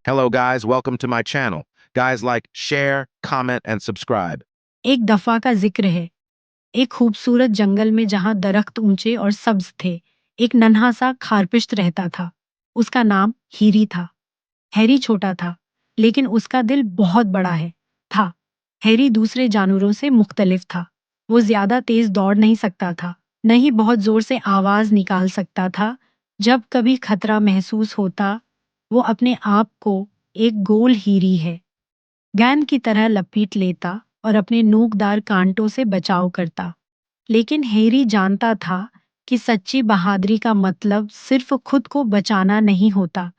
Hello guys, welcome to my channel. Guys like, share, comment and subscribe. एक दफा का जिक्र है। एक खूबसूरत जंगल में जहाँ दरख्त ऊंचे और सब्ज थे, एक नन्हा सा खारपिश्त रहता था। उसका नाम हीरी था। हैरी छोटा था, लेकिन उसका दिल बहुत बड़ा था। हैरी दूसरे जानवरों से मुख्तलिफ था। वो ज्यादा तेज दौड़ नहीं सकता था, न ही बहुत जोर से आवाज निकाल सकता था। जब कभी खतरा महसूस होता, वो अपने आप को एक गोल हीरी है गेंद की तरह लपेट लेता और अपने नोकदार कांटों से बचाव करता। लेकिन हैरी जानता था कि सच्ची बहादुरी का मतलब सिर्फ खुद को बचाना नहीं होता,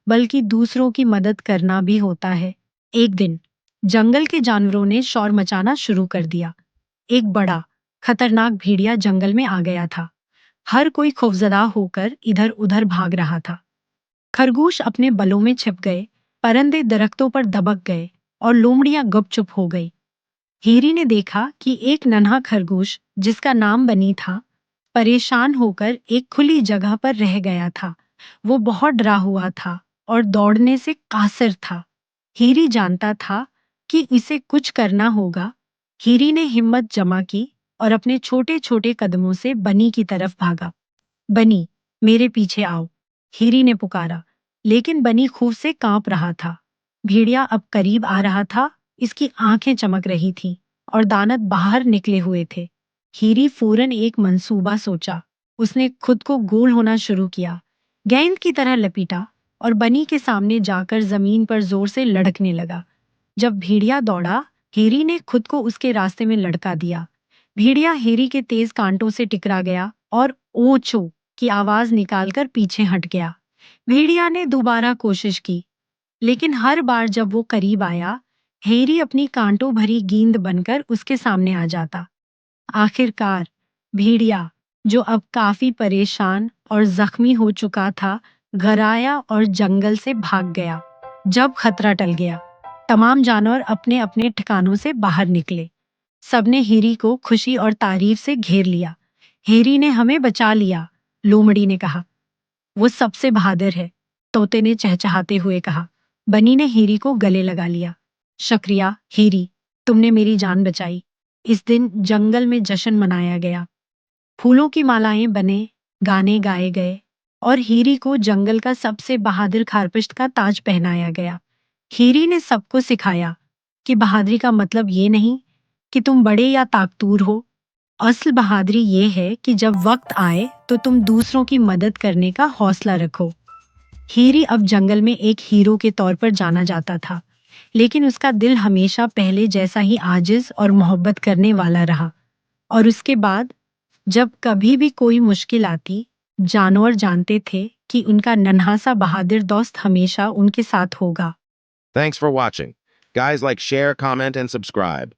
बल्कि दूसरों की मदद करना भी होता है। एक दिन जंगल के जानवरों ने शोर मचाना शुरू कर दिया। एक बड़ा खतरनाक भेड़िया जंगल में आ गया था। हर कोई खौफजदा होकर इधर उधर भाग रहा था। खरगोश अपने बलों में छिप गए, परिंदे दरख्तों पर दबक गए और लोमड़ियां गुपचुप हो गई। हीरी ने देखा कि एक नन्हा खरगोश, जिसका नाम बनी था, परेशान होकर एक खुली जगह पर रह गया था। वो बहुत डरा हुआ था और दौड़ने से कासिर था। हीरी जानता था कि इसे कुछ करना होगा। हीरी ने हिम्मत जमा की और अपने छोटे छोटे कदमों से बनी की तरफ भागा। बनी, मेरे पीछे आओ, हीरी ने पुकारा। लेकिन बनी खूफ से कांप रहा था। भेड़िया अब करीब आ रहा था। इसकी आंखें चमक रही थीं और दांत बाहर निकले हुए थे। हीरी फौरन एक मंसूबा सोचा। उसने खुद को गोल होना शुरू किया, गेंद की तरह लपीटा और बनी के सामने जाकर जमीन पर जोर से लड़कने लगा। जब भेड़िया दौड़ा, हीरी ने खुद को उसके रास्ते में लड़का दिया। भेड़िया हीरी के तेज कांटों से टकरा गया और ओचो की आवाज निकालकर पीछे हट गया। भेड़िया ने दोबारा कोशिश की, लेकिन हर बार जब वो करीब आया, हेरी अपनी कांटों भरी गेंद बनकर उसके सामने आ जाता। आखिरकार भेड़िया, जो अब काफी परेशान और जख्मी हो चुका था, घर आया और जंगल से भाग गया। जब खतरा टल गया, तमाम जानवर अपने अपने ठिकानों से बाहर निकले। सबने हेरी को खुशी और तारीफ से घेर लिया। हेरी ने हमें बचा लिया, लोमड़ी ने कहा। वो सबसे बहादुर है, तोते ने चहचहाते हुए कहा। बनी ने हेरी को गले लगा लिया। शुक्रिया हेरी, तुमने मेरी जान बचाई। इस दिन जंगल में जश्न मनाया गया। फूलों की मालाएं बने, गाने गाए गए और हीरी को जंगल का सबसे बहादुर खारपिश्त का ताज पहनाया गया। हीरी ने सबको सिखाया कि बहादुरी का मतलब ये नहीं कि तुम बड़े या ताकतूर हो। असल बहादुरी ये है कि जब वक्त आए तो तुम दूसरों की मदद करने का हौसला रखो। हीरी अब जंगल में एक हीरो के तौर पर जाना जाता था, लेकिन उसका दिल हमेशा पहले जैसा ही आजिज और मोहब्बत करने वाला रहा। और उसके बाद जब कभी भी कोई मुश्किल आती, जानवर जानते थे कि उनका नन्हा सा बहादुर दोस्त हमेशा उनके साथ होगा। Thanks for watching. Guys like, share, comment and subscribe.